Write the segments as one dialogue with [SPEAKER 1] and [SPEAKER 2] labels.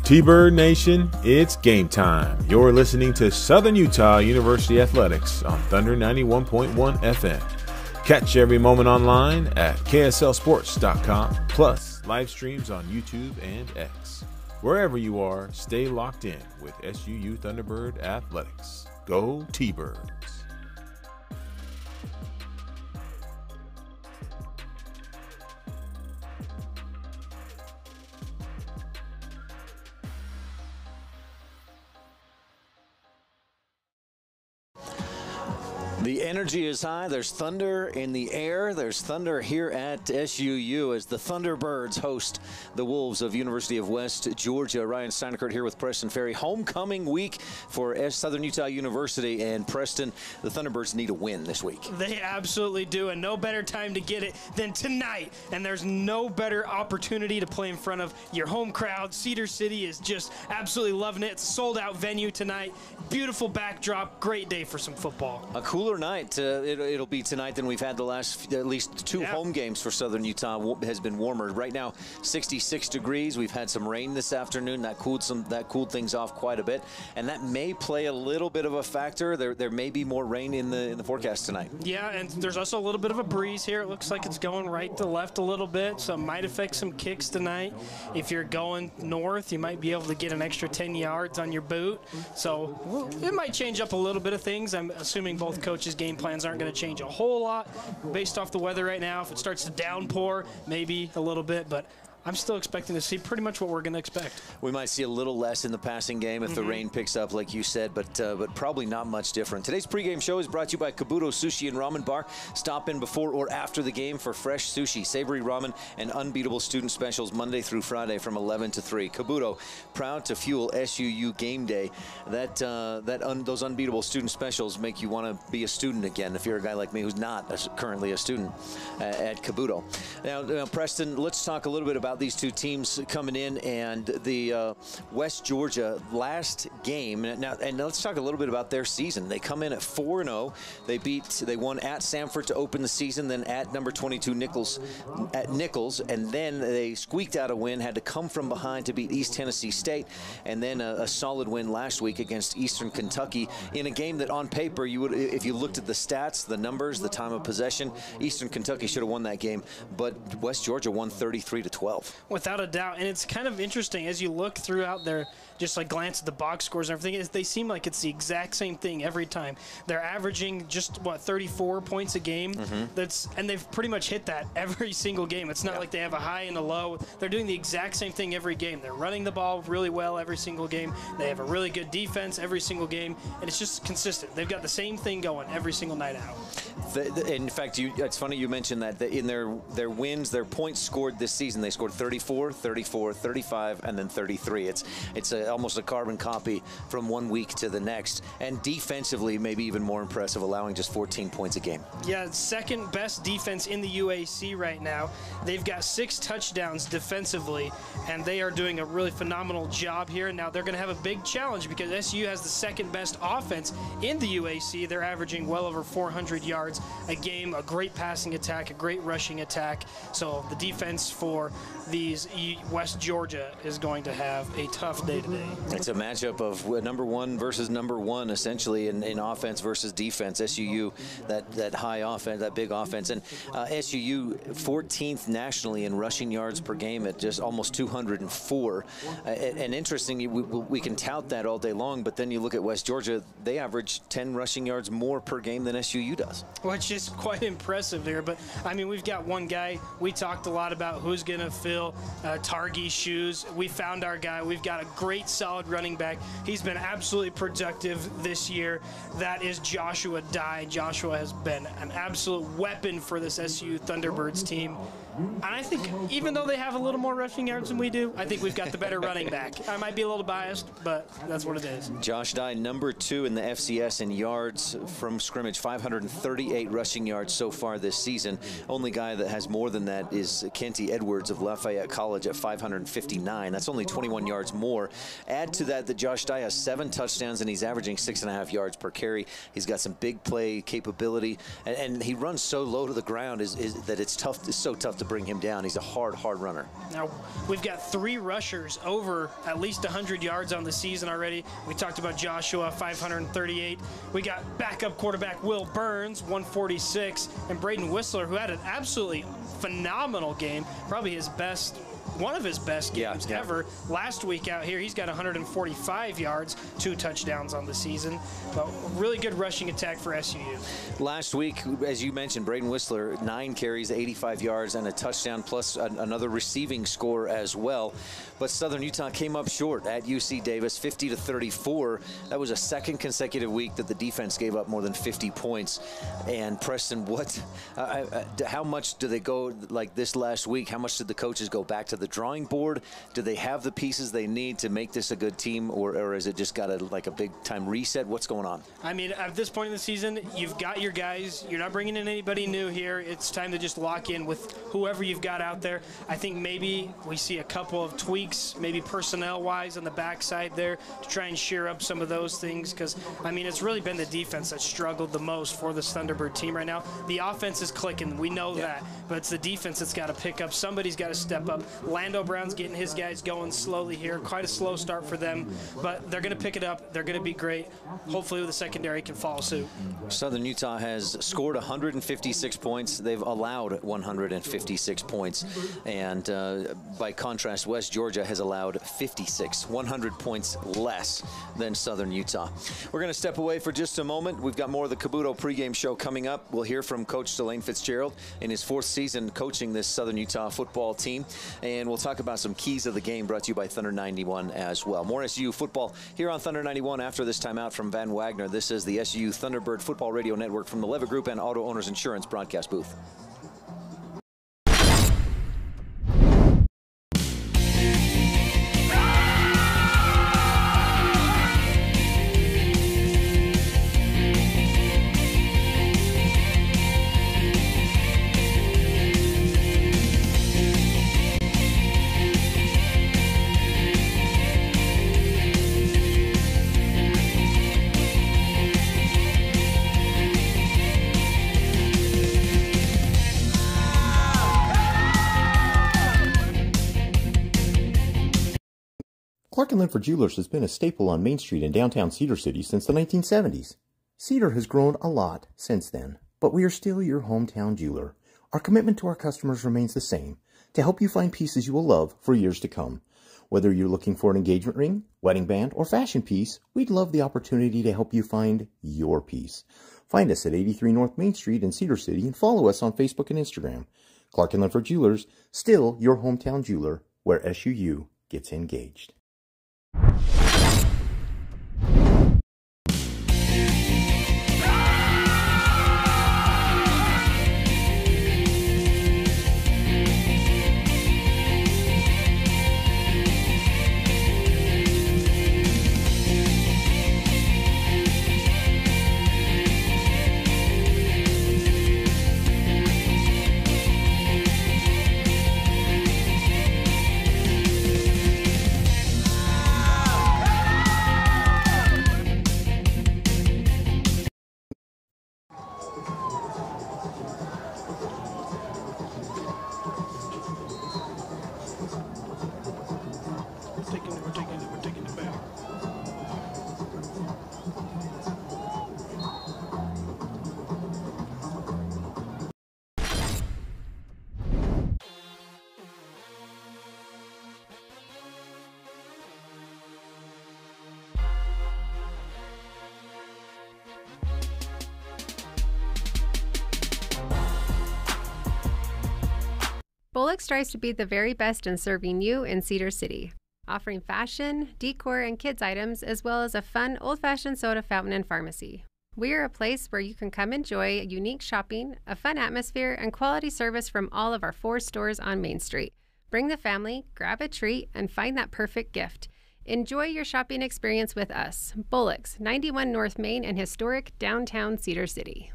[SPEAKER 1] T-Bird Nation, it's game time. You're listening to Southern Utah University Athletics on Thunder 91.1 FM. Catch every moment online at kslsports.com, plus live streams on YouTube and X. Wherever you are, stay locked in with SUU Thunderbird Athletics. Go T-Birds.
[SPEAKER 2] The energy is high. There's thunder in the air. There's thunder here at SUU as the Thunderbirds host the Wolves of University of West Georgia. Ryan Steinekert here with Preston Ferry. Homecoming week for Southern Utah University. And Preston, the Thunderbirds need a win this week.
[SPEAKER 3] They absolutely do, and no better time to get it than tonight. And there's no better opportunity to play in front of your home crowd. Cedar City is just absolutely loving it. It's a sold-out venue tonight. Beautiful backdrop. Great day for some football.
[SPEAKER 2] A cooler night. It'll be tonight than we've had the last at least two home games for Southern Utah. Has been warmer. Right now, 66 degrees. We've had some rain this afternoon. That cooled things off quite a bit, and that may play a little bit of a factor. There may be more rain in the forecast tonight.
[SPEAKER 3] Yeah, and there's also a little bit of a breeze here. It looks like it's going right to left a little bit, so it might affect some kicks tonight. If you're going north, you might be able to get an extra 10 yards on your boot. So it might change up a little bit of things. I'm assuming both coaches' game plans aren't going to change a whole lot based off the weather right now. If it starts to downpour, maybe a little bit, but I'm still expecting to see pretty much what we're going to expect. We
[SPEAKER 2] might see a little less in the passing game if the rain picks up, like you said, but probably not much different. Today's pregame show is brought to you by Kabuto Sushi and Ramen Bar. Stop in before or after the game for fresh sushi, savory ramen, and unbeatable student specials Monday through Friday from 11 to 3. Kabuto, proud to fuel SUU game day. Those unbeatable student specials make you want to be a student again if you're a guy like me who's not currently a student at Kabuto. Now, Preston, let's talk a little bit about these two teams coming in and the West Georgia last game. And let's talk a little bit about their season. They come in at 4-0. They won at Samford to open the season, then at number 22 Nichols, and then they squeaked out a win, had to come from behind to beat East Tennessee State, and then a solid win last week against Eastern Kentucky in a game that on paper you would, if you looked at the stats, the numbers, the time of possession, Eastern Kentucky should have won that game, but West Georgia won 33-12.
[SPEAKER 3] Without a doubt, and it's kind of interesting as you look throughout their, just like glance at the box scores and everything, they seem like it's the exact same thing every time. They're averaging just, 34 points a game. And they've pretty much hit that every single game. It's not like they have a high and a low. They're doing the exact same thing every game. They're running the ball really well every single game. They have a really good defense every single game, and it's just consistent. They've got the same thing going every single night out.
[SPEAKER 2] In fact, it's funny you mentioned that in their wins, their points scored this season, they scored 34, 34, 35, and then 33. It's almost a carbon copy from one week to the next. And defensively, maybe even more impressive, allowing just 14 points a game.
[SPEAKER 3] Yeah, second best defense in the UAC right now. They've got 6 touchdowns defensively, and they are doing a really phenomenal job here. Now they're going to have a big challenge because SU has the second best offense in the UAC. They're averaging well over 400 yards a game, a great passing attack, a great rushing attack. So the defense for these West Georgia is going to have a tough day today.
[SPEAKER 2] It's a matchup of number 1 versus number 1, essentially, in offense versus defense. SUU, that high offense, that big offense, and SUU 14th nationally in rushing yards per game at just almost 204. And interestingly, we can tout that all day long, but then you look at West Georgia, they average 10 rushing yards more per game than SUU does.
[SPEAKER 3] Which is quite impressive there. But, I mean, we've got one guy. We talked a lot about who's going to fill Targey's shoes. We found our guy. We've got a great, solid running back. He's been absolutely productive this year. That is Joshua Dye. Joshua has been an absolute weapon for this SU Thunderbirds team. And I think even though they have a little more rushing yards than we do, I think we've got the better running back. I might be a little biased, but that's what it is.
[SPEAKER 2] Josh Dye, number 2 in the FCS in yards from scrimmage, 538 rushing yards so far this season. Only guy that has more than that is Kenty Edwards of Lafayette College at 559. That's only 21 yards more. Add to that Josh Dye has 7 touchdowns and he's averaging 6.5 yards per carry. He's got some big play capability, and he runs so low to the ground that it's so tough to bring him down. He's a hard runner.
[SPEAKER 3] Now, we've got 3 rushers over at least 100 yards on the season already. We talked about Joshua, 538. We got backup quarterback Will Burns, 146, and Braden Whistler, who had an absolutely phenomenal game, probably his best, one of his best games ever. Last week out here, he's got 145 yards, 2 touchdowns on the season. But really good rushing attack for SUU.
[SPEAKER 2] Last week, as you mentioned, Braden Whistler, 9 carries, 85 yards, and a touchdown, plus another receiving score as well. But Southern Utah came up short at UC Davis, 50-34. That was a second consecutive week that the defense gave up more than 50 points. And Preston, how much do they go, like this last week, how much did the coaches go back to the drawing board? Do they have the pieces they need to make this a good team, or is it just got a big time reset? What's going on?
[SPEAKER 3] I mean, at this point in the season, you've got your guys. You're not bringing in anybody new here. It's time to just lock in with whoever you've got out there. I think maybe we see a couple of tweaks, maybe personnel-wise on the backside there, to try and shear up some of those things, because, I mean, it's really been the defense that struggled the most for this Thunderbird team right now. The offense is clicking. We know that, but it's the defense that's got to pick up. Somebody's got to step up. Lando Brown's getting his guys going slowly here. Quite a slow start for them, but they're going to pick it up. They're going to be great. Hopefully the secondary can follow suit.
[SPEAKER 2] Southern Utah has scored 156 points. They've allowed 156 points. And by contrast, West Georgia has allowed 56, 100 points less than Southern Utah. We're going to step away for just a moment. We've got more of the Cabuto pregame show coming up. We'll hear from Coach Delane Fitzgerald in his 4th season coaching this Southern Utah football team. And we'll talk about some keys of the game brought to you by Thunder 91 as well. More SUU football here on Thunder 91 after this timeout from Van Wagner. This is the SUU Thunderbird Football Radio Network from the Levitt Group and Auto Owners Insurance broadcast booth.
[SPEAKER 4] Clark & Linford Jewelers has been a staple on Main Street in downtown Cedar City since the 1970s. Cedar has grown a lot since then, but we are still your hometown jeweler. Our commitment to our customers remains the same, to help you find pieces you will love for years to come. Whether you're looking for an engagement ring, wedding band, or fashion piece, we'd love the opportunity to help you find your piece. Find us at 83 North Main Street in Cedar City and follow us on Facebook and Instagram. Clark & Linford Jewelers, still your hometown jeweler, where SUU gets engaged.
[SPEAKER 3] We're taking it back.
[SPEAKER 5] Bullock strives to be the very best in serving you in Cedar City, offering fashion, decor, and kids items, as well as a fun old-fashioned soda fountain and pharmacy. We are a place where you can come enjoy unique shopping, a fun atmosphere, and quality service from all of our 4 stores on Main Street. Bring the family, grab a treat, and find that perfect gift. Enjoy your shopping experience with us. Bullock's, 91 North Main in historic downtown Cedar City.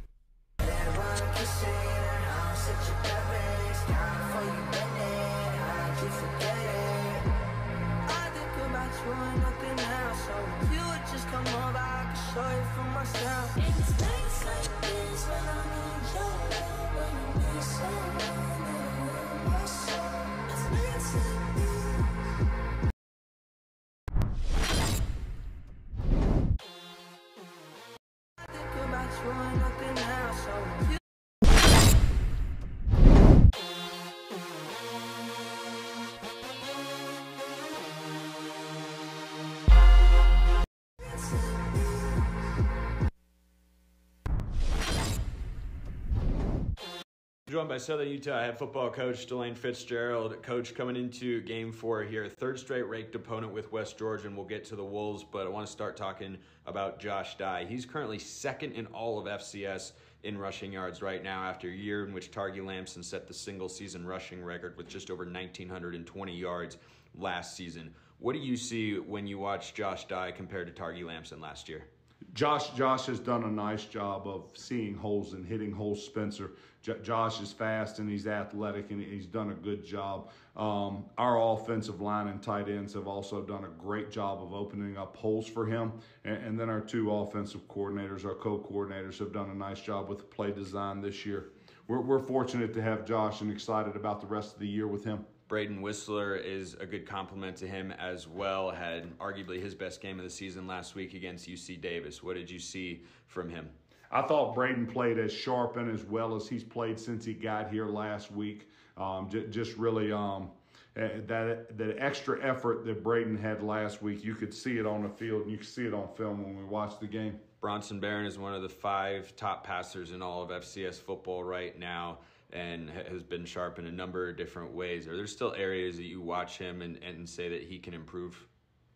[SPEAKER 6] Joined by Southern Utah head football coach Delane Fitzgerald. Coach, coming into Game 4 here, third straight ranked opponent with West Georgia, and we'll get to the Wolves, but I want to start talking about Josh Dye. He's currently second in all of FCS in rushing yards right now after a year in which Targi Lamson set the single-season rushing record with just over 1,920 yards last season. What do you see when you watch Josh Dye compared to Targi Lamson last year?
[SPEAKER 7] Josh has done a nice job of seeing holes and hitting holes, Spencer. Josh is fast and he's athletic and he's done a good job. Our offensive line and tight ends have also done a great job of opening up holes for him. And then our two offensive coordinators, our co-coordinators, have done a nice job with the play design this year. We're fortunate to have Josh and excited about the rest of the year with him.
[SPEAKER 6] Braden Whistler is a good compliment to him as well. Had arguably his best game of the season last week against UC Davis. What did you see from him?
[SPEAKER 7] I thought Braden played as sharp and as well as he's played since he got here last week. Just really that extra effort that Braden had last week, you could see it on the field and you could see it on film when we watched the game.
[SPEAKER 6] Bronson Barron is one of the 5 top passers in all of FCS football right now, and has been sharp in a number of different ways. Are there still areas that you watch him and say that he can improve?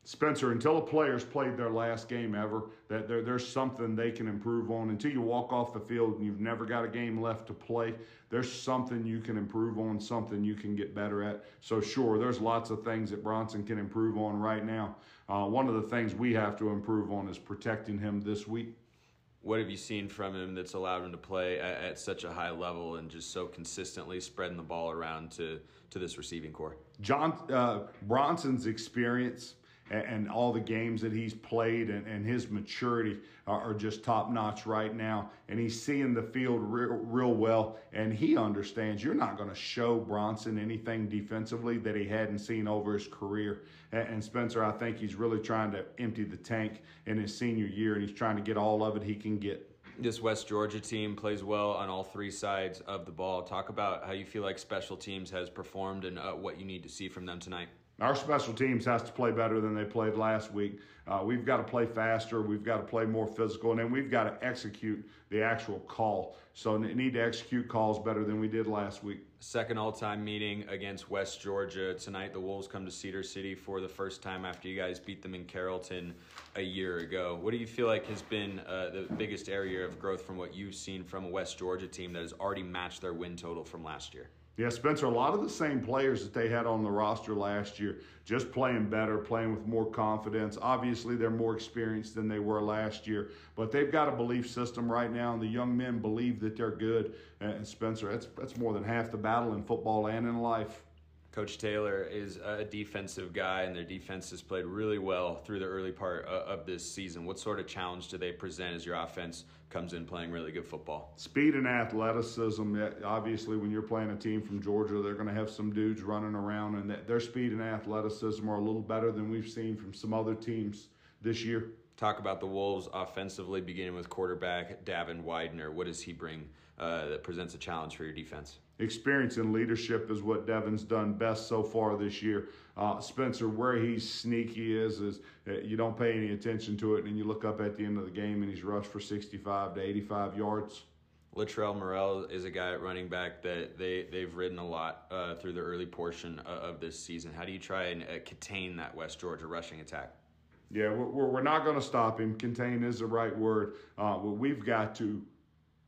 [SPEAKER 7] Spencer, until a player's played their last game ever, that there's something they can improve on. Until you walk off the field and you've never got a game left to play, there's something you can improve on, something you can get better at. So sure, there's lots of things that Bronson can improve on right now. One of the things we have to improve on is protecting him this week.
[SPEAKER 6] What have you seen from him that's allowed him to play at such a high level and just so consistently spreading the ball around to this receiving core?
[SPEAKER 7] Bronson's experience and all the games that he's played and his maturity are just top-notch right now. And he's seeing the field real well, and he understands you're not going to show Bronson anything defensively that he hadn't seen over his career. And Spencer, I think he's really trying to empty the tank in his senior year, and he's trying to get all of it he can get.
[SPEAKER 6] This West Georgia team plays well on all 3 sides of the ball. Talk about how you feel like special teams has performed and what you need to see from them tonight.
[SPEAKER 7] Our special teams has to play better than they played last week. We've got to play faster. We've got to play more physical. And then we've got to execute the actual call. So we need to execute calls better than we did last week.
[SPEAKER 6] Second all-time meeting against West Georgia. Tonight the Wolves come to Cedar City for the first time after you guys beat them in Carrollton a year ago. What do you feel like has been the biggest area of growth from what you've seen from a West Georgia team that has already matched their win total from last year?
[SPEAKER 7] Yeah, Spencer, a lot of the same players that they had on the roster last year, just playing better, playing with more confidence. Obviously, they're more experienced than they were last year, but they've got a belief system right now, and the young men believe that they're good. And Spencer, that's more than half the battle in football and in life.
[SPEAKER 6] Coach Taylor is a defensive guy, and their defense has played really well through the early part of this season. What sort of challenge do they present as your offense comes in playing really good football?
[SPEAKER 7] Speed and athleticism. Obviously, when you're playing a team from Georgia, they're going to have some dudes running around, and their speed and athleticism are a little better than we've seen from some other teams this year.
[SPEAKER 6] Talk about the Wolves offensively, beginning with quarterback Davin Widener. What does he bring that presents a challenge for your defense?
[SPEAKER 7] Experience and leadership is what Devin's done best so far this year. Spencer, where he's sneaky is you don't pay any attention to it, and you look up at the end of the game and he's rushed for 65 to 85 yards.
[SPEAKER 6] Latrell Morrell is a guy at running back that they've ridden a lot through the early portion of this season. How do you try and contain that West Georgia rushing attack?
[SPEAKER 7] Yeah, we're not going to stop him. Contain is the right word. We've got to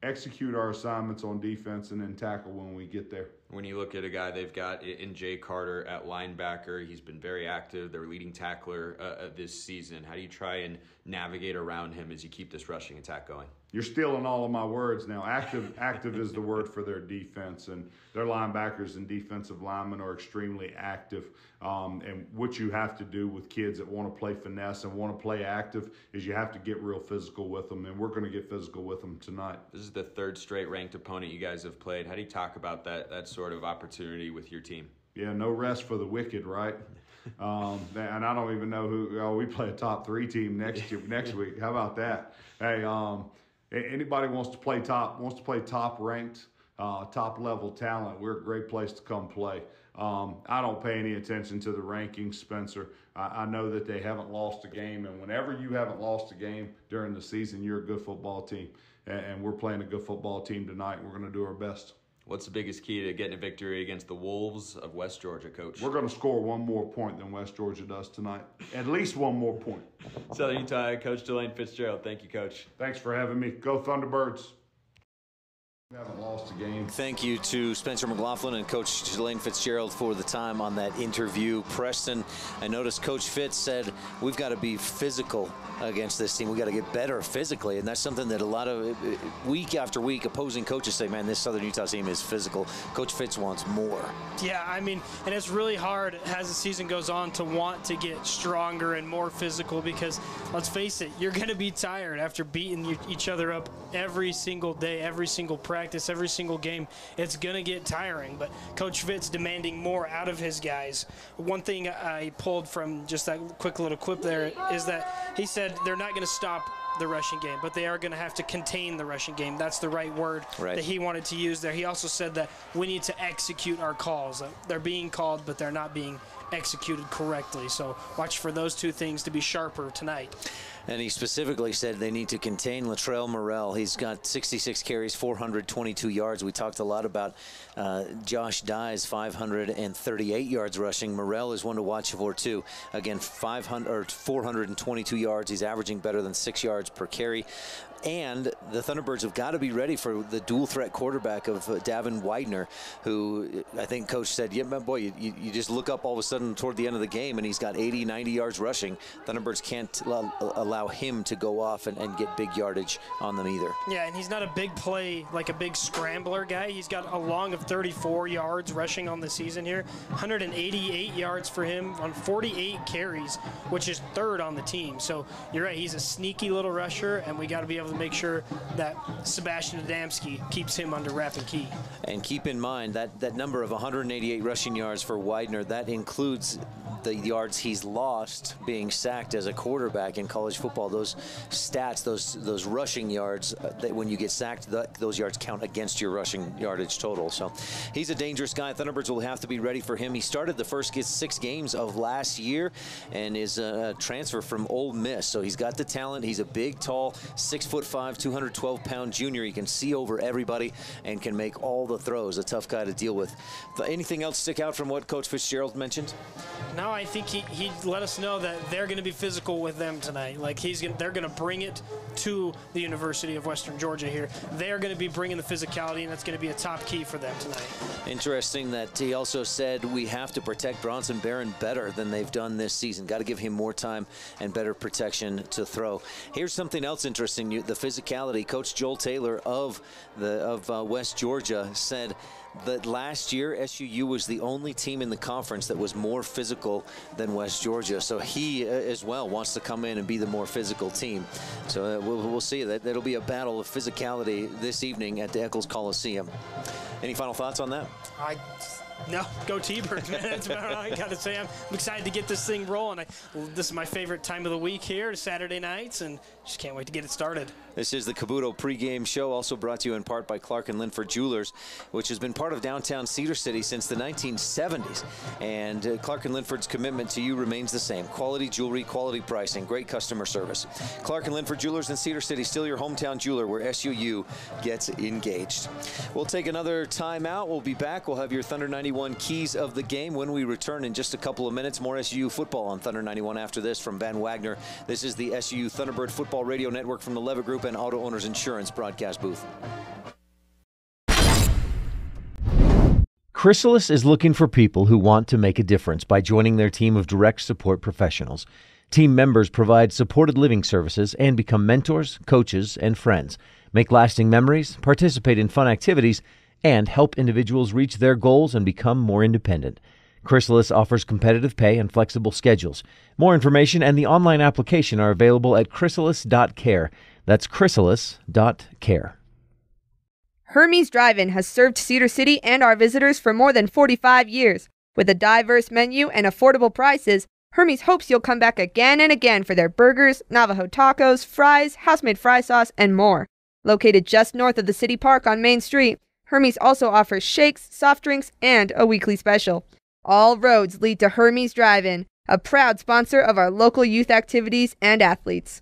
[SPEAKER 7] execute our assignments on defense and then tackle when we get there.
[SPEAKER 6] When you look at a guy they've got in Jay Carter at linebacker, he's been very active, their leading tackler this season. How do you try and navigate around him as you keep this rushing attack going?
[SPEAKER 7] You're stealing all of my words now. Active is the word for their defense, and their linebackers and defensive linemen are extremely active. And what you have to do with kids that want to play finesse and want to play active is you have to get real physical with them, and we're going to get physical with them tonight.
[SPEAKER 6] This is the third straight ranked opponent you guys have played. How do you talk about that sort of opportunity with your team?
[SPEAKER 7] Yeah, no rest for the wicked, right? And I don't even know who. Oh, we play a top 3 team next week. How about that? Hey, anybody wants to play top ranked, top level talent, we're a great place to come play. I don't pay any attention to the rankings, Spencer. I know that they haven't lost a game, and whenever you haven't lost a game during the season, you're a good football team. And we're playing a good football team tonight. We're going to do our best.
[SPEAKER 6] What's the biggest key to getting a victory against the Wolves of West Georgia, Coach?
[SPEAKER 7] We're going to score one more point than West Georgia does tonight. At least one more point.
[SPEAKER 6] Southern Utah Coach Delane Fitzgerald. Thank you, Coach.
[SPEAKER 7] Thanks for having me. Go Thunderbirds. We haven't lost a game.
[SPEAKER 2] Thank you to Spencer McLaughlin and Coach Delane Fitzgerald for the time on that interview. Preston, I noticed Coach Fitz said we've got to be physical against this team. We've got to get better physically, and that's something that a lot of week after week opposing coaches say, man, this Southern Utah team is physical. Coach Fitz wants more.
[SPEAKER 3] Yeah, I mean, and it's really hard as the season goes on to want to get stronger and more physical because, let's face it, you're going to be tired after beating each other up every single day, every single practice, every single game. It's going to get tiring, but Coach Fitz demanding more out of his guys. One thing I pulled from just that quick little clip there is that he said they're not going to stop the rushing game, but they are going to have to contain the rushing game. That's the right word that he wanted to use there. He also said that we need to execute our calls. They're being called, but they're not being executed correctly. So watch for those two things to be sharper tonight.
[SPEAKER 2] And he specifically said they need to contain Latrell Morrell. He's got 66 carries, 422 yards. We talked a lot about Josh Dye's 538 yards rushing. Morrell is one to watch for too. Again, 422 yards. He's averaging better than 6 yards per carry. And the Thunderbirds have got to be ready for the dual threat quarterback of Davin Widener, who I think Coach said, yeah, boy, you just look up all of a sudden toward the end of the game and he's got 80, 90 yards rushing. Thunderbirds can't allow him to go off and get big yardage on them either.
[SPEAKER 3] Yeah, and he's not a big play, like a big scrambler guy. He's got a long of 34 yards rushing on the season here, 188 yards for him on 48 carries, which is third on the team. So you're right, he's a sneaky little rusher, and we got to be able to make sure that Sebastian Adamski keeps him under wrap and key.
[SPEAKER 2] And keep in mind that number of 188 rushing yards for Widener, that includes the yards he's lost being sacked as a quarterback in college football. Those stats, those rushing yards, that when you get sacked, those yards count against your rushing yardage total. So he's a dangerous guy. Thunderbirds will have to be ready for him. He started the first 6 games of last year and is a transfer from Ole Miss. So he's got the talent. He's a big, tall, 6'5", 212-pound junior. He can see over everybody and can make all the throws. A tough guy to deal with. Anything else stick out from what Coach Fitzgerald mentioned?
[SPEAKER 3] No, I think he let us know that they're going to be physical with them tonight. Like they're going to bring it to the University of Western Georgia here. They're going to be bringing the physicality, and that's going to be a top key for them tonight.
[SPEAKER 2] Interesting that he also said we have to protect Bronson Barron better than they've done this season. Got to give him more time and better protection to throw. Here's something else interesting, the physicality. Coach Joel Taylor of West Georgia said that last year SUU was the only team in the conference that was more physical than West Georgia. So he as well wants to come in and be the more physical team. So we'll see that. That'll be a battle of physicality this evening at the Eccles Coliseum. Any final thoughts on that?
[SPEAKER 3] No, go T-Birds, man. That's about all I got to say. I'm excited to get this thing rolling. This is my favorite time of the week here, Saturday nights, and just can't wait to get it started.
[SPEAKER 2] This is the Cabuto pregame show, also brought to you in part by Clark & Linford Jewelers, which has been part of downtown Cedar City since the 1970s. And Clark & Linford's commitment to you remains the same. Quality jewelry, quality pricing, great customer service. Clark & Linford Jewelers in Cedar City, still your hometown jeweler where SUU gets engaged. We'll take another time out. We'll be back. We'll have your Thunder 91 keys of the game when we return in just a couple of minutes. More SUU football on Thunder 91 after this from Van Wagner. This is the SUU Thunderbird Football Radio Network from the Levitt Group and Auto Owners Insurance broadcast booth.
[SPEAKER 8] Chrysalis is looking for people who want to make a difference by joining their team of direct support professionals. Team members provide supported living services and become mentors, coaches, and friends, make lasting memories, participate in fun activities, and help individuals reach their goals and become more independent. Chrysalis offers competitive pay and flexible schedules. More information and the online application are available at chrysalis.care. That's chrysalis.care.
[SPEAKER 9] Hermes Drive-In has served Cedar City and our visitors for more than 45 years. With a diverse menu and affordable prices, Hermes hopes you'll come back again and again for their burgers, Navajo tacos, fries, house-made fry sauce, and more. Located just north of the City Park on Main Street, Hermes also offers shakes, soft drinks, and a weekly special. All roads lead to Hermes Drive-In, a proud sponsor of our local youth activities and athletes.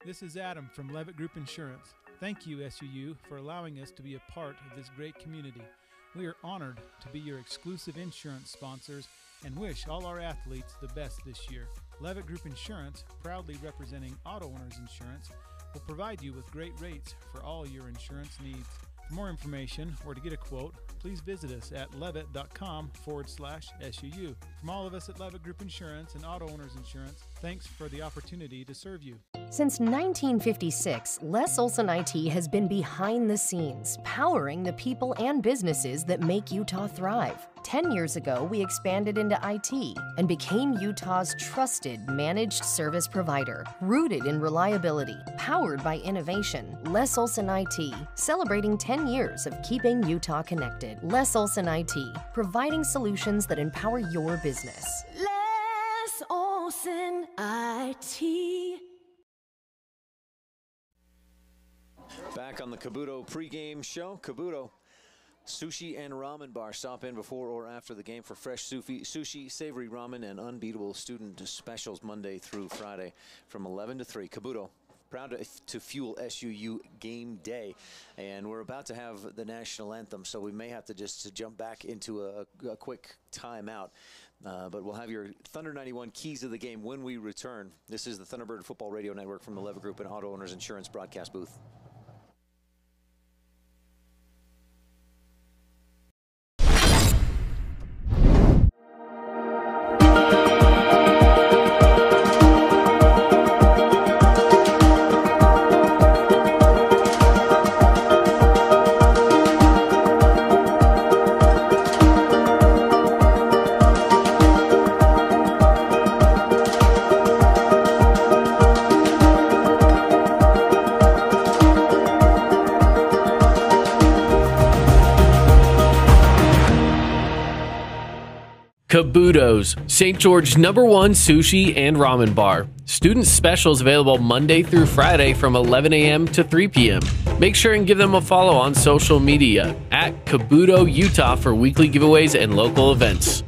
[SPEAKER 10] This is Adam from Levitt Group Insurance. Thank you, SUU, for allowing us to be a part of this great community. We are honored to be your exclusive insurance sponsors and wish all our athletes the best this year. Levitt Group Insurance, proudly representing auto owners insurance, will provide you with great rates for all your insurance needs. For more information or to get a quote, please visit us at levitt.com/SUU. From all of us at Levitt Group Insurance and Auto Owners Insurance, thanks for the opportunity to serve you.
[SPEAKER 11] Since 1956, Les Olson IT has been behind the scenes, powering the people and businesses that make Utah thrive. 10 years ago, we expanded into IT and became Utah's trusted managed service provider, rooted in reliability, powered by innovation. Les Olson IT, celebrating 10 years of keeping Utah connected. Les Olson IT, providing solutions that empower your business.
[SPEAKER 12] Les Olson IT.
[SPEAKER 2] Back on the Cabuto pregame show. Cabuto Sushi and Ramen Bar. Stop in before or after the game for fresh sushi, savory ramen, and unbeatable student specials Monday through Friday from 11 to 3. Cabuto, proud to fuel SUU game day. And we're about to have the national anthem, so we may have to just jump back into a quick timeout. But we'll have your Thunder 91 keys of the game when we return. This is the Thunderbird Football Radio Network from the Levitt Group and Auto Owners Insurance broadcast booth.
[SPEAKER 13] Cabuto's, St. George's #1 sushi and ramen bar. Student specials available Monday through Friday from 11 a.m. to 3 p.m. Make sure and give them a follow on social media at Cabuto Utah for weekly giveaways and local events.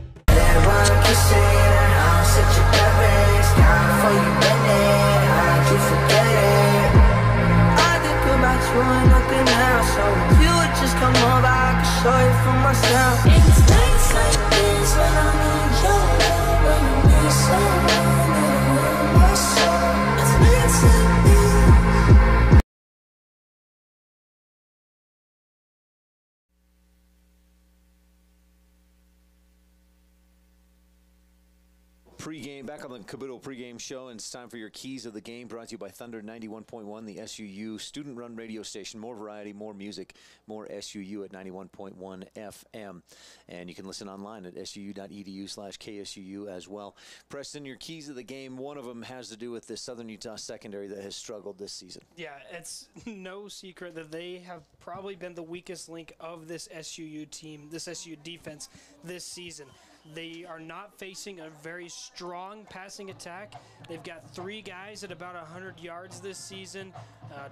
[SPEAKER 2] Pre-game, back on the Cabuto pregame show, and it's time for your keys of the game, brought to you by Thunder 91.1, the SUU student-run radio station. More variety, more music, more SUU at 91.1 FM. And you can listen online at suu.edu/KSUU as well. Preston, your keys of the game, one of them has to do with the Southern Utah secondary that has struggled this season.
[SPEAKER 3] Yeah, it's no secret that they have probably been the weakest link of this SUU team, this SUU defense this season. They are not facing a very strong passing attack. They've got 3 guys at about 100 yards this season,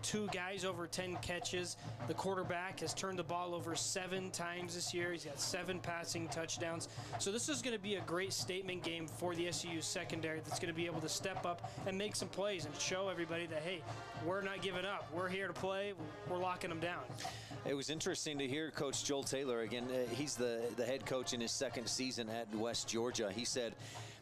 [SPEAKER 3] 2 guys over 10 catches. The quarterback has turned the ball over 7 times this year. He's got 7 passing touchdowns. So this is going to be a great statement game for the SUU secondary that's going to be able to step up and make some plays and show everybody that, hey, we're not giving up. We're here to play. We're locking them down.
[SPEAKER 2] It was interesting to hear Coach Joel Taylor. Again, he's the head coach in his second season at West Georgia. He said,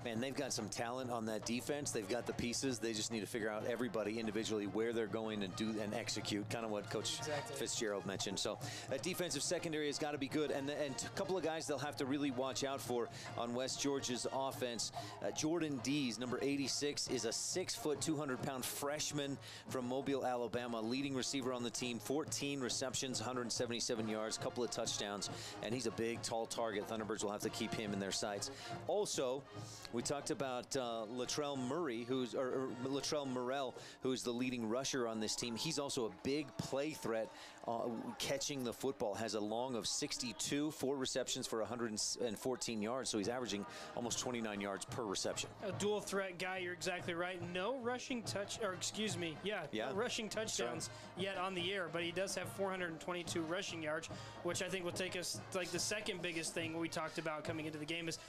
[SPEAKER 2] man, they've got some talent on that defense. They've got the pieces. They just need to figure out everybody individually where they're going and do and execute, kind of what Coach Fitzgerald mentioned. So that defensive secondary has got to be good. And a couple of guys they'll have to really watch out for on West Georgia's offense. Jordan Dees, number 86, is a 6-foot, 200-pound freshman from Mobile, Alabama, leading receiver on the team, 14 receptions, 177 yards, couple of touchdowns, and he's a big, tall target. Thunderbirds will have to keep him in their sights. Also, We talked about Latrell Morrell, who's the leading rusher on this team. He's also a big play threat, catching the football. Has a long of 62, 4 receptions for 114 yards. So he's averaging almost 29 yards per reception.
[SPEAKER 3] A dual threat guy. You're exactly right. No rushing rushing touchdowns yet on the year, but he does have 422 rushing yards, which I think will take us like the second biggest thing we talked about coming into the game is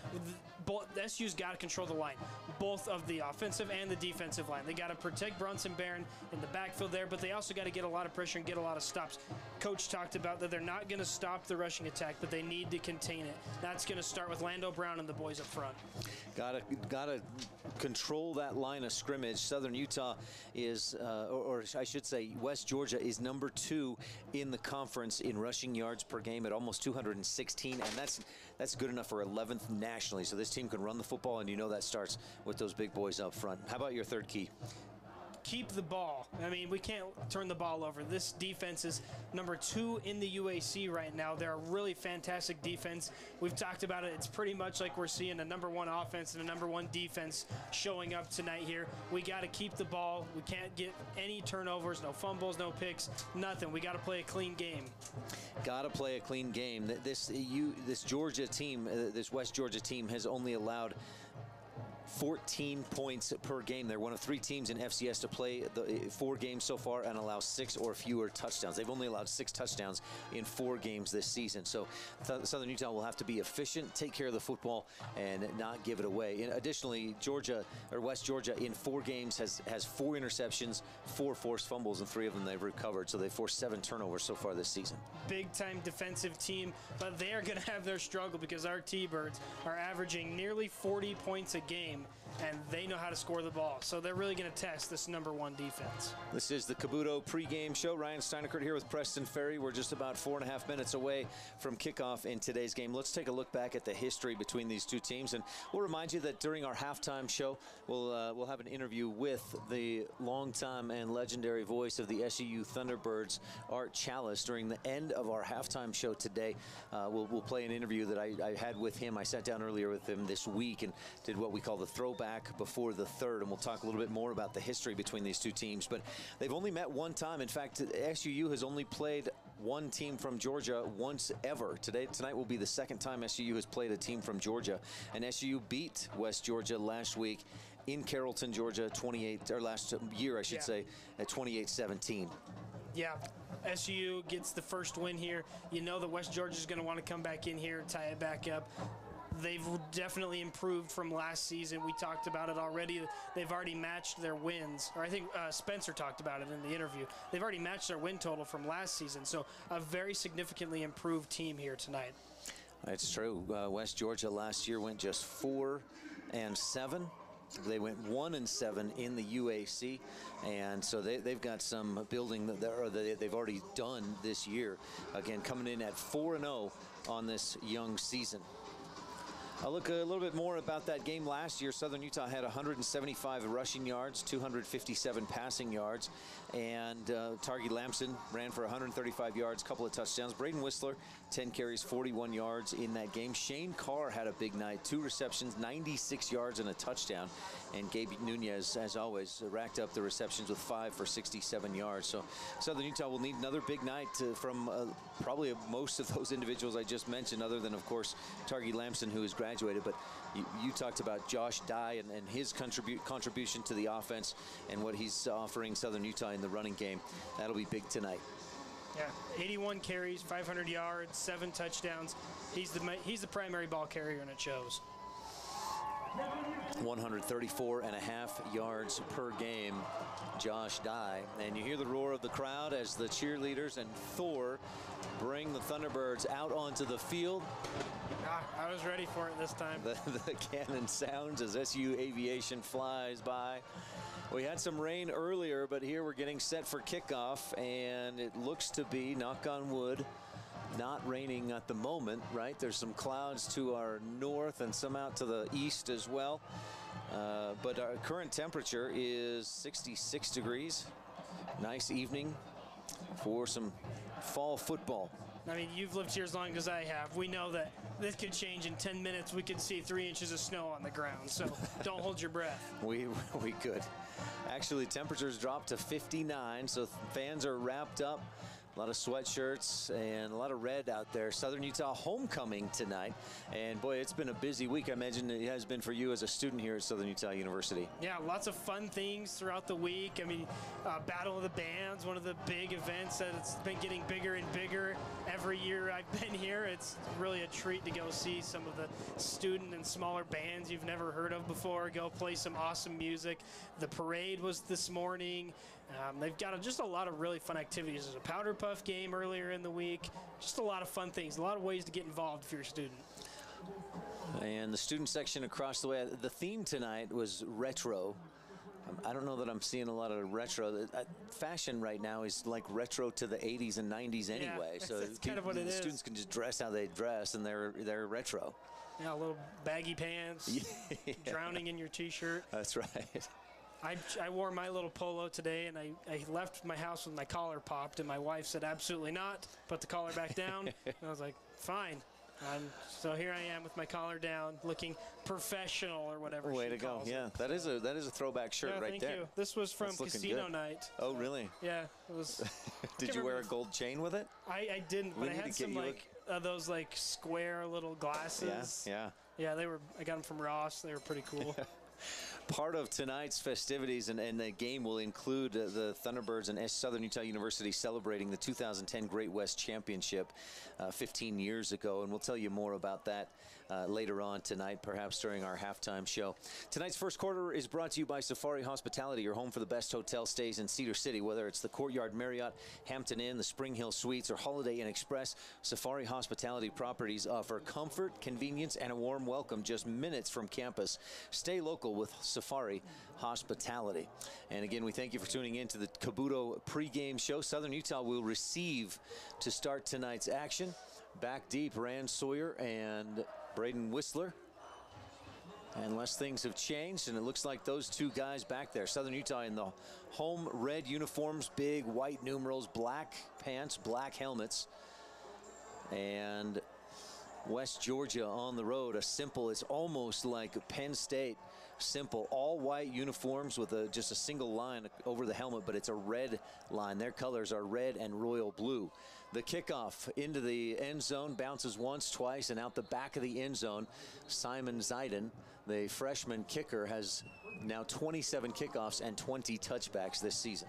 [SPEAKER 3] SU's got to control the line, both of the offensive and the defensive line. They got to protect Bronson Barron in the backfield there, but they also got to get a lot of pressure and get a lot of stops. Coach talked about that they're not going to stop the rushing attack, but they need to contain it. That's going to start with Lando Brown and the boys up front.
[SPEAKER 2] Gotta control that line of scrimmage. Southern Utah is, or I should say, West Georgia is number 2 in the conference in rushing yards per game at almost 216, and that's good enough for 11th nationally. So this team can run the football, and you know that starts with those big boys up front. How about your third key?
[SPEAKER 3] Keep the ball. I mean, we can't turn the ball over. This defense is number 2 in the UAC right now. They're a really fantastic defense. We've talked about it. It's pretty much like we're seeing a number 1 offense and a number 1 defense showing up tonight here. We got to keep the ball. We can't get any turnovers, no fumbles, no picks, nothing. We got to play a clean game.
[SPEAKER 2] Got to play a clean game. This Georgia team, this West Georgia team has only allowed 14 points per game. They're one of 3 teams in FCS to play the 4 games so far and allow 6 or fewer touchdowns. They've only allowed 6 touchdowns in 4 games this season. So Southern Utah will have to be efficient, take care of the football, and not give it away. And additionally, West Georgia in 4 games has 4 interceptions, 4 forced fumbles, and 3 of them they've recovered. So they've forced 7 turnovers so far this season.
[SPEAKER 3] Big-time defensive team, but they are going to have their struggle because our T-Birds are averaging nearly 40 points a game, and they know how to score the ball. So they're really going to test this number 1 defense.
[SPEAKER 2] This is the Cabuto pregame show. Ryan Steinekert here with Preston Ferry. We're just about 4.5 minutes away from kickoff in today's game. Let's take a look back at the history between these 2 teams, and we'll remind you that during our halftime show, we'll have an interview with the longtime and legendary voice of the SUU Thunderbirds, Art Chalice. During the end of our halftime show today, we'll play an interview that I had with him. I sat down earlier with him this week and did what we call the throwback before the third, and we'll talk a little bit more about the history between these 2 teams. But they've only met 1 time. In fact, SUU has only played 1 team from Georgia once ever. Tonight will be the 2nd time SUU has played a team from Georgia, and SUU beat West Georgia last week in Carrollton, Georgia, last year, I should say, at 28-17.
[SPEAKER 3] Yeah, SUU gets the first win here. You know that West Georgia's going to want to come back in here and tie it back up. They've definitely improved from last season. We talked about it already. They've already matched their wins, or I think Spencer talked about it in the interview. They've already matched their win total from last season, so a very significantly improved team here tonight.
[SPEAKER 2] That's true. West Georgia last year went just 4-7. They went 1-7 in the UAC, and so they've got some building that they've already done this year. Again, coming in at 4-0 on this young season. I'll look a little bit more about that game last year. Southern Utah had 175 rushing yards, 257 passing yards, and Targi Lamson ran for 135 yards, couple of touchdowns. Braden Whistler, 10 carries, 41 yards in that game. Shane Carr had a big night, 2 receptions, 96 yards and a touchdown. And Gabe Nunez, as always, racked up the receptions with 5 for 67 yards. So Southern Utah will need another big night from probably most of those individuals I just mentioned, other than, of course, Targi Lamson, who is graduated. But you talked about Josh Dye and his contribution to the offense and what he's offering Southern Utah in the running game. That'll be big tonight.
[SPEAKER 3] Yeah, 81 carries, 500 yards, 7 touchdowns. He's the primary ball carrier, and it shows.
[SPEAKER 2] 134.5 yards per game, Josh Dye. And you hear the roar of the crowd as the cheerleaders and Thor bring the Thunderbirds out onto the field.
[SPEAKER 3] I was ready for it this time.
[SPEAKER 2] The cannon sounds as SU Aviation flies by. We had some rain earlier, but here we're getting set for kickoff, and it looks to be, knock on wood, not raining at the moment, right? There's some clouds to our north and some out to the east as well. But our current temperature is 66 degrees. Nice evening for some fall football.
[SPEAKER 3] I mean, you've lived here as long as I have. We know that this could change in 10 minutes. We could see 3 inches of snow on the ground, so don't hold your breath.
[SPEAKER 2] We could. Actually, temperatures dropped to 59, so fans are wrapped up. A lot of sweatshirts and a lot of red out there. Southern Utah homecoming tonight. And boy, it's been a busy week. I imagine it has been for you as a student here at Southern Utah University.
[SPEAKER 3] Yeah, lots of fun things throughout the week. I mean, Battle of the Bands, one of the big events that it's been getting bigger and bigger every year I've been here. It's really a treat to go see some of the student and smaller bands you've never heard of before. Go play some awesome music. The parade was this morning. They've got just a lot of really fun activities. There's a powder puff game earlier in the week. Just a lot of fun things, a lot of ways to get involved if you're a student.
[SPEAKER 2] And the student section across the way, the theme tonight was retro. I don't know that I'm seeing a lot of retro. Fashion right now is like retro to the 80s and 90s anyway.
[SPEAKER 3] Yeah,
[SPEAKER 2] so
[SPEAKER 3] that's kind of what it is.
[SPEAKER 2] Students can just dress how they dress, and they're retro.
[SPEAKER 3] Yeah, a little baggy pants,
[SPEAKER 2] yeah.
[SPEAKER 3] Drowning in your T-shirt.
[SPEAKER 2] That's right.
[SPEAKER 3] I wore my little polo today, and I left my house with my collar popped, and my wife said, absolutely not, put the collar back down. And I was like, fine. So here I am with my collar down, looking professional or whatever.
[SPEAKER 2] Way to go! Yeah, that is a throwback shirt right there.
[SPEAKER 3] Thank you. This was from Casino Night.
[SPEAKER 2] Oh, really?
[SPEAKER 3] Yeah, it was.
[SPEAKER 2] Did you wear a gold chain with it?
[SPEAKER 3] I didn't, but I had some those square little glasses.
[SPEAKER 2] Yeah.
[SPEAKER 3] Yeah, I got them from Ross. They were pretty cool.
[SPEAKER 2] Part of tonight's festivities and the game will include the Thunderbirds and Southern Utah University celebrating the 2010 Great West Championship 15 years ago, and we'll tell you more about that later on tonight, perhaps during our halftime show. Tonight's first quarter is brought to you by Safari Hospitality, your home for the best hotel stays in Cedar City. Whether it's the Courtyard Marriott, Hampton Inn, the Spring Hill Suites, or Holiday Inn Express, Safari Hospitality properties offer comfort, convenience, and a warm welcome just minutes from campus. Stay local with Safari Hospitality. And again, we thank you for tuning in to the Cabuto pregame show. Southern Utah will receive to start tonight's action. Back deep, Rand Sawyer and Braden Whistler. Unless things have changed, and it looks like those two guys back there. Southern Utah in the home red uniforms, big white numerals, black pants, black helmets. And West Georgia on the road, it's almost like Penn State. Simple, all white uniforms with just a single line over the helmet, but it's a red line. Their colors are red and royal blue. The kickoff into the end zone bounces once, twice, and out the back of the end zone. Simon Ziden, the freshman kicker, has now 27 kickoffs and 20 touchbacks this season.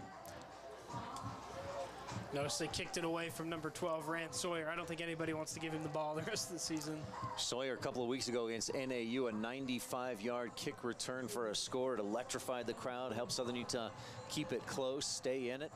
[SPEAKER 3] Notice they kicked it away from number 12, Rand Sawyer. I don't think anybody wants to give him the ball the rest of the season.
[SPEAKER 2] Sawyer, a couple of weeks ago against NAU, a 95-yard kick return for a score. It electrified the crowd, helped Southern Utah keep it close, stay in it.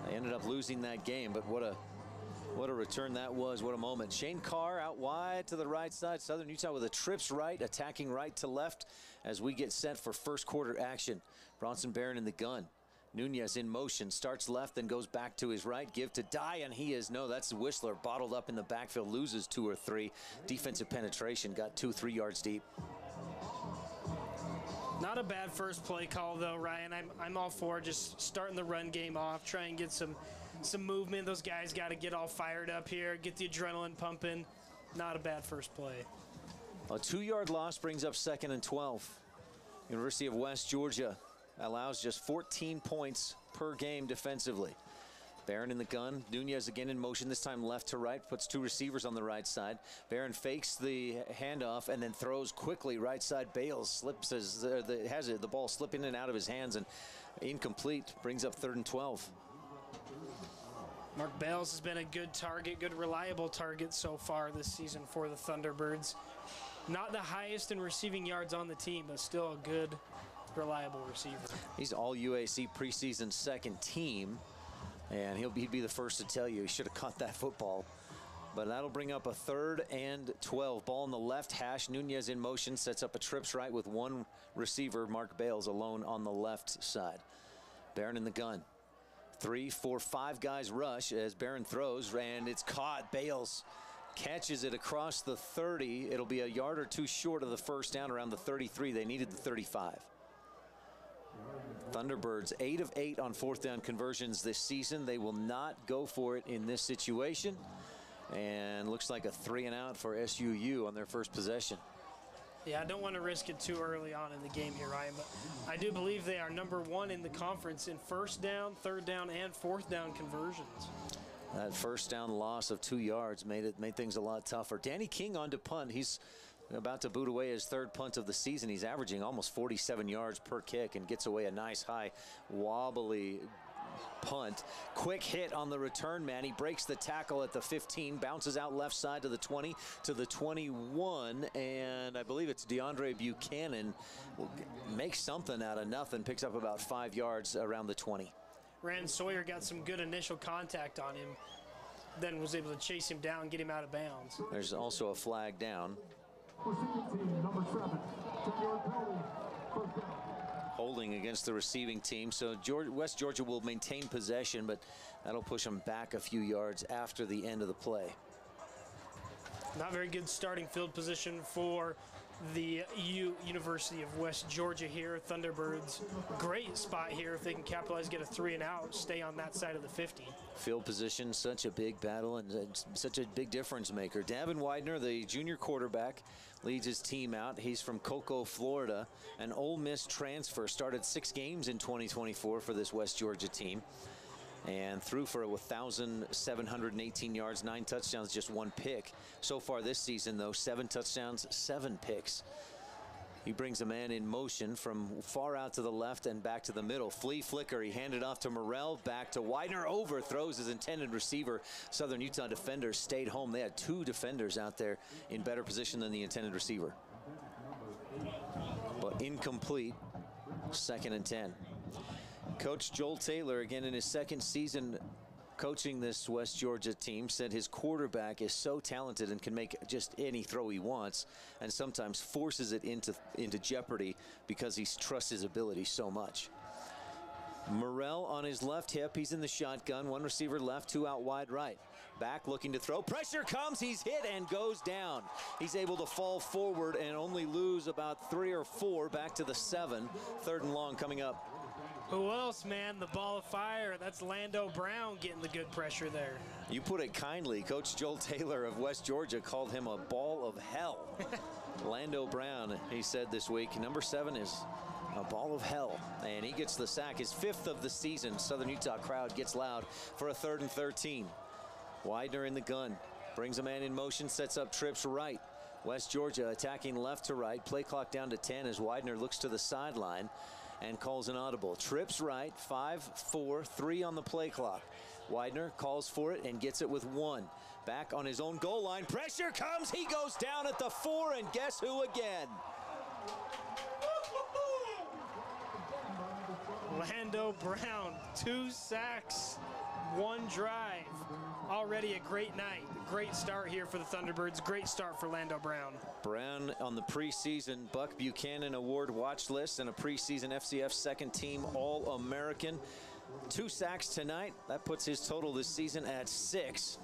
[SPEAKER 2] They ended up losing that game, but what a return that was. What a moment. Shane Carr out wide to the right side. Southern Utah with a trips right, attacking right to left as we get set for first quarter action. Bronson Barron in the gun. Nunez in motion, starts left, then goes back to his right, give to Dye, and that's Whistler, bottled up in the backfield, loses 2 or 3. Defensive penetration, got 2-3 yards deep.
[SPEAKER 3] Not a bad first play call, though, Ryan. I'm all for just starting the run game off, try and get some movement. Those guys got to get all fired up here, get the adrenaline pumping. Not a bad first play.
[SPEAKER 2] A 2-yard loss brings up 2nd and 12. University of West Georgia allows just 14 points per game defensively. Barron in the gun. Nunez again in motion, this time left to right. Puts 2 receivers on the right side. Barron fakes the handoff and then throws quickly right side. Bales slips the ball slip in and out of his hands and incomplete. Brings up 3rd and 12.
[SPEAKER 3] Mark Bales has been a good target, good reliable target so far this season for the Thunderbirds. Not the highest in receiving yards on the team, but still a good, reliable receiver. He's all UAC preseason 2nd team, and he'd be the first to tell you he should have caught that football. But that'll bring up a 3rd and 12. Ball on the left hash. Nunez in motion, sets up a trips right with 1 receiver, Mark Bales, alone on the left side. Barron in the gun. 3, 4, 5 guys rush as Barron throws, and it's caught. Bales catches it across the 30. It'll be a yard or 2 short of the first down, around the 33. They needed the 35.
[SPEAKER 2] Thunderbirds 8 of 8 on fourth down conversions this season. They will not go for it in this situation. And looks like a 3-and-out for SUU on their first possession.
[SPEAKER 3] Yeah, I don't want to risk it too early on in the game here, Ryan, but I do believe they are #1 in the conference in first down, third down, and fourth down conversions.
[SPEAKER 2] That first down loss of 2 yards made things a lot tougher. Danny King on to punt. He's about to boot away his third punt of the season. He's averaging almost 47 yards per kick and gets away a nice high wobbly punt. Quick hit on the return man. He breaks the tackle at the 15, bounces out left side to the 20, to the 21, and I believe it's DeAndre Buchanan makes something out of nothing, picks up about 5 yards around the 20.
[SPEAKER 3] Rand Sawyer got some good initial contact on him, then was able to chase him down and get him out of bounds.
[SPEAKER 2] There's also a flag down. Holding against the receiving team, so West Georgia will maintain possession, but that'll push them back a few yards after the end of the play.
[SPEAKER 3] Not very good starting field position for the University of West Georgia here. Thunderbirds, great spot here if they can capitalize, get a 3-and-out, stay on that side of the 50.
[SPEAKER 2] Field position, such a big battle and such a big difference maker. Davin Widener, the junior quarterback, leads his team out. He's from Cocoa, Florida, an Ole Miss transfer, started 6 games in 2024 for this West Georgia team, and threw for 1,718 yards, 9 touchdowns, just 1 pick. So far this season, though, 7 touchdowns, 7 picks. He brings a man in motion from far out to the left and back to the middle. Flea flicker, he handed off to Morrell, back to Widener, overthrows his intended receiver. Southern Utah defenders stayed home. They had 2 defenders out there in better position than the intended receiver. But incomplete, 2nd and 10. Coach Joel Taylor, again in his 2nd season coaching this West Georgia team, said his quarterback is so talented and can make just any throw he wants, and sometimes forces it into jeopardy because he trusts his ability so much. Morrell on his left hip, he's in the shotgun, 1 receiver left, 2 out wide right. Back looking to throw, pressure comes, he's hit and goes down. He's able to fall forward and only lose about 3 or 4 back to the 7. 3rd and long coming up.
[SPEAKER 3] Who else, man? The ball of fire. That's Lando Brown getting the good pressure there.
[SPEAKER 2] You put it kindly. Coach Joel Taylor of West Georgia called him a ball of hell. Lando Brown, he said this week, number 7 is a ball of hell, and he gets the sack, his 5th of the season. Southern Utah crowd gets loud for a 3rd and 13. Widener in the gun, brings a man in motion, sets up trips right. West Georgia attacking left to right. Play clock down to 10 as Widener looks to the sideline and calls an audible. Trips right, 5, 4, 3 on the play clock. Widener calls for it and gets it with 1. Back on his own goal line, pressure comes, he goes down at the 4, and guess who again?
[SPEAKER 3] Lando Brown, 2 sacks, 1 drive. Already a great night. Great start here for the Thunderbirds. Great start for Lando Brown.
[SPEAKER 2] Brown on the preseason Buck Buchanan Award watch list and a preseason FCF 2nd team All-American. 2 sacks tonight. That puts his total this season at 6.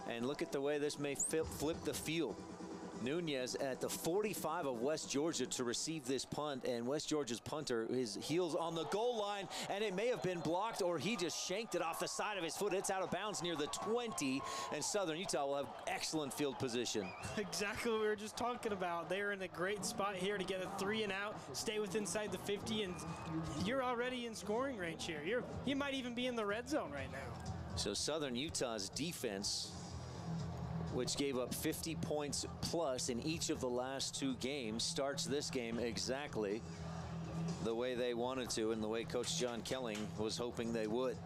[SPEAKER 2] And look at the way this may flip the field. Nunez at the 45 of West Georgia to receive this punt, and West Georgia's punter, his heels on the goal line, and it may have been blocked or he just shanked it off the side of his foot. It's out of bounds near the 20, and Southern Utah will have excellent field position.
[SPEAKER 3] Exactly what we were just talking about. They're in a great spot here to get a 3-and-out, stay within inside the 50, and you're already in scoring range here. You might even be in the red zone right now.
[SPEAKER 2] So Southern Utah's defense, which gave up 50 points plus in each of the last 2 games, starts this game exactly the way they wanted to and the way Coach John Kelling was hoping they would.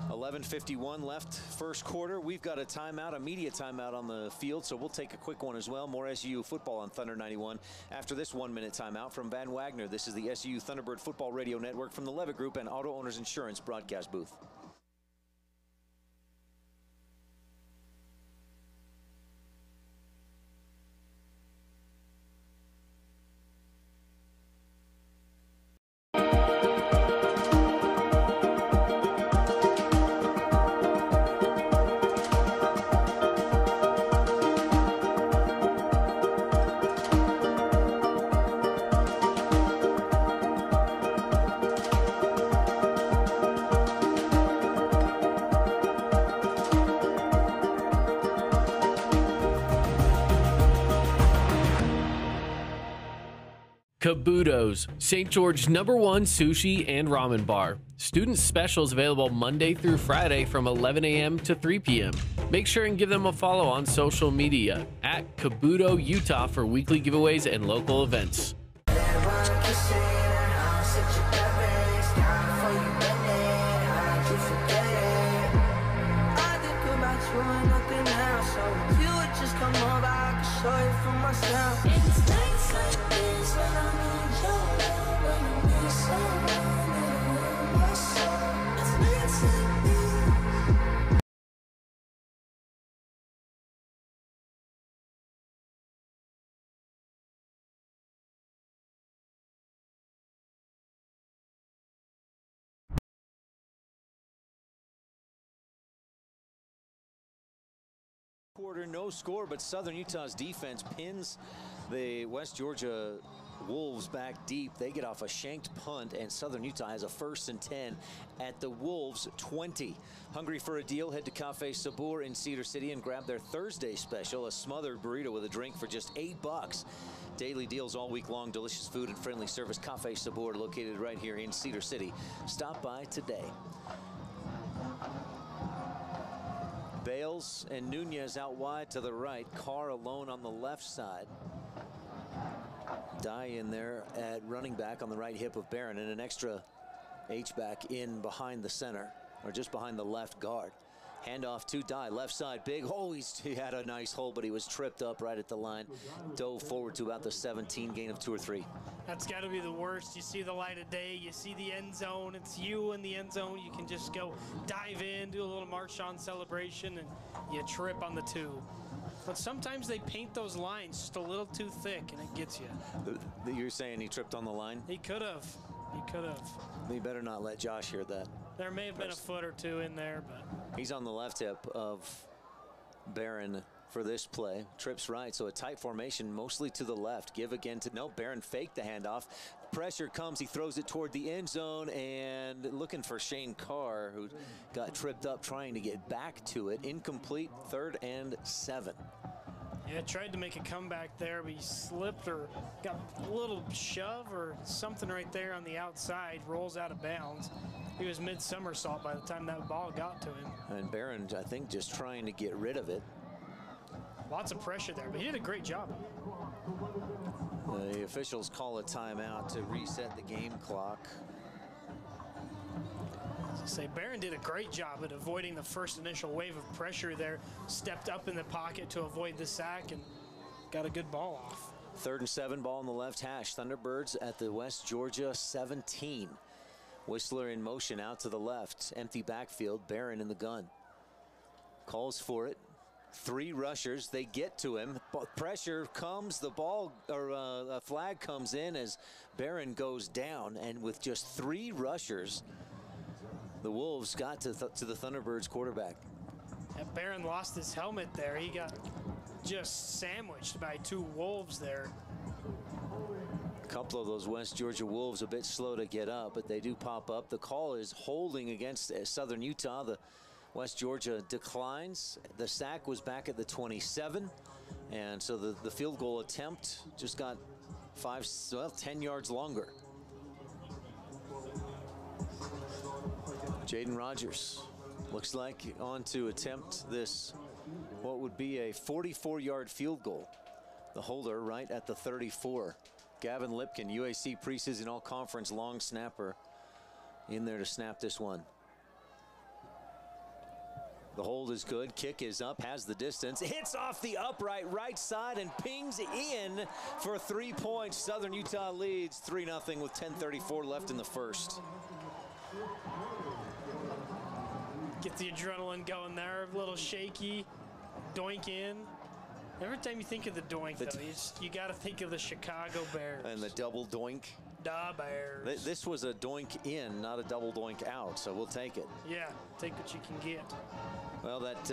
[SPEAKER 2] 11:51 left first quarter. We've got a timeout, a media timeout on the field, so we'll take a quick one as well. More SUU football on Thunder 91 after this 1-minute timeout from Van Wagner. This is the SUU Thunderbird Football Radio Network from the Levitt Group and Auto Owners Insurance broadcast booth.
[SPEAKER 13] Kabuto's, St. George's #1 sushi and ramen bar. Student specials available Monday through Friday from 11 a.m. to 3 p.m. Make sure and give them a follow on social media at Kabuto Utah for weekly giveaways and local events.
[SPEAKER 2] Quarter, no score, but Southern Utah's defense pins the West Georgia Wolves back deep. They get off a shanked punt, and Southern Utah has a 1st and 10 at the Wolves 20. Hungry for a deal? Head to Cafe Sabor in Cedar City and grab their Thursday special, a smothered burrito with a drink for just $8. Daily deals all week long, delicious food and friendly service. Cafe Sabor, located right here in Cedar City. Stop by today. Bales and Nunez out wide to the right. Carr alone on the left side. Dye in there at running back on the right hip of Barron, and an extra H-back in behind the center, or just behind the left guard. Handoff to Dye, left side, big hole. He had a nice hole, but he was tripped up right at the line. Dove forward to about the 17, gain of 2 or 3.
[SPEAKER 3] That's got to be the worst. You see the light of day, you see the end zone. It's you in the end zone. You can just go dive in, do a little Marshawn celebration, and you trip on the 2. But sometimes they paint those lines just a little too thick, and it gets you.
[SPEAKER 2] You're saying he tripped on the line?
[SPEAKER 3] He could have. He could have.
[SPEAKER 2] We better not let Josh hear that.
[SPEAKER 3] There may have been a foot or 2 in there, but
[SPEAKER 2] he's on the left hip of Barron for this play. Trips right, so a tight formation, mostly to the left. Give again to, no, Barron faked the handoff. Pressure comes, he throws it toward the end zone, and looking for Shane Carr, who got tripped up trying to get back to it. Incomplete, 3rd and 7.
[SPEAKER 3] yeah, tried to make a comeback there, but he slipped or got a little shove or something right there on the outside, rolls out of bounds. He was mid-somersault by the time that ball got to him.
[SPEAKER 2] And Barron, I think, just trying to get rid of it.
[SPEAKER 3] Lots of pressure there, but he did a great job.
[SPEAKER 2] The officials call a timeout to reset the game clock.
[SPEAKER 3] As I say, Barron did a great job at avoiding the first initial wave of pressure there. Stepped up in the pocket to avoid the sack and got a good ball off.
[SPEAKER 2] 3rd and 7, ball in the left hash. Thunderbirds at the West Georgia 17. Whistler in motion out to the left. Empty backfield. Barron in the gun. Calls for it. 3 rushers. They get to him. Pressure comes. The ball, or a flag comes in as Barron goes down. And with just 3 rushers, the Wolves got to the Thunderbirds quarterback.
[SPEAKER 3] And Barron lost his helmet there. He got just sandwiched by 2 Wolves there.
[SPEAKER 2] A couple of those West Georgia Wolves a bit slow to get up, but they do pop up. The call is holding against Southern Utah. The West Georgia declines. The sack was back at the 27, and so the field goal attempt just got 10 yards longer. Jaden Rogers looks like on to attempt this, what would be a 44-yard field goal. The holder right at the 34. Gavin Lipkin, UAC preseason all-conference long snapper, in there to snap this one. The hold is good. Kick is up, has the distance. Hits off the upright right side and pings in for 3 points. Southern Utah leads 3-0 with 10:34 left in the first.
[SPEAKER 3] Get the adrenaline going there. A little shaky. Doink in. Every time you think of the doink, though, you got to think of the Chicago Bears.
[SPEAKER 2] And the double doink.
[SPEAKER 3] Da Bears.
[SPEAKER 2] This was a doink in, not a double doink out, so we'll take it.
[SPEAKER 3] Yeah, take what you can get.
[SPEAKER 2] Well, that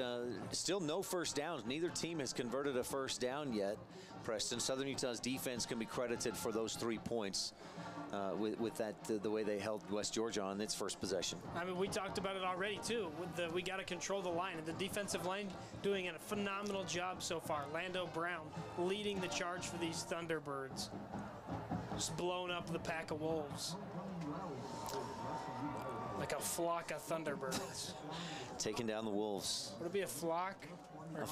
[SPEAKER 2] still no first downs. Neither team has converted a first down yet. Preston, Southern Utah's defense can be credited for those 3 points with that the way they held West Georgia on its first possession.
[SPEAKER 3] I mean, we talked about it already too. We got to control the line, and the defensive line doing a phenomenal job so far. Lando Brown leading the charge for these Thunderbirds. just blowing up the pack of wolves. Like a flock of thunderbirds.
[SPEAKER 2] Taking down the wolves.
[SPEAKER 3] Would it be a flock? Or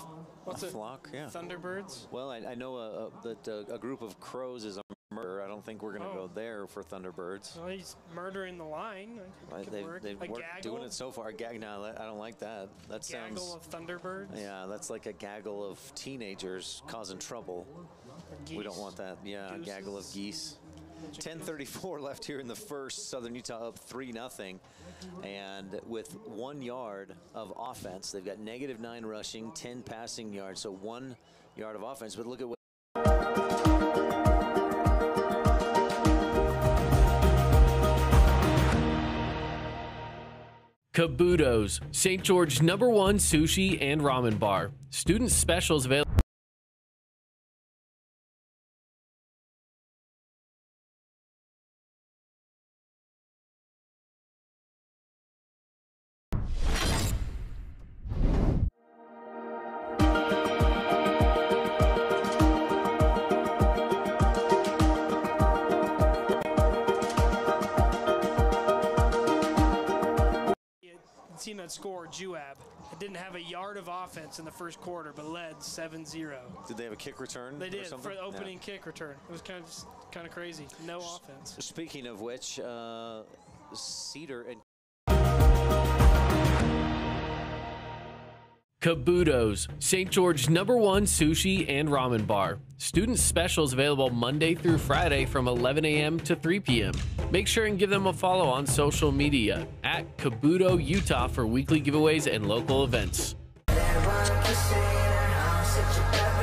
[SPEAKER 3] what's
[SPEAKER 2] a flock? Yeah.
[SPEAKER 3] Thunderbirds?
[SPEAKER 2] Well, I know that a group of crows is a murder. I don't think we're going to go there for thunderbirds.
[SPEAKER 3] Well, he's murdering the line.
[SPEAKER 2] They've worked doing it so far. No, I don't like that. That sounds.
[SPEAKER 3] Gaggle of thunderbirds?
[SPEAKER 2] Yeah, that's like a gaggle of teenagers causing trouble. We don't want that. Yeah, a gaggle of geese. 10:34 left here in the first. Southern Utah up 3-0. And with 1 yard of offense, they've got -9 rushing, 10 passing yards. So 1 yard of offense. But look at what.
[SPEAKER 13] Kabuto's, St. George #1 sushi and ramen bar. Student specials available.
[SPEAKER 3] Team that scored, Juab, didn't have a yard of offense in the first quarter, but led 7-0.
[SPEAKER 2] Did they have a kick return?
[SPEAKER 3] They did for the opening kick return. It was kind of crazy. No offense.
[SPEAKER 2] Speaking of which, Cedar and
[SPEAKER 13] Kabuto's, St. George #1 sushi and ramen bar. Student specials available Monday through Friday from 11 a.m. to 3 p.m. Make sure and give them a follow on social media at Kabuto Utah for weekly giveaways and local events.
[SPEAKER 12] Everyone can say that I'll set you back.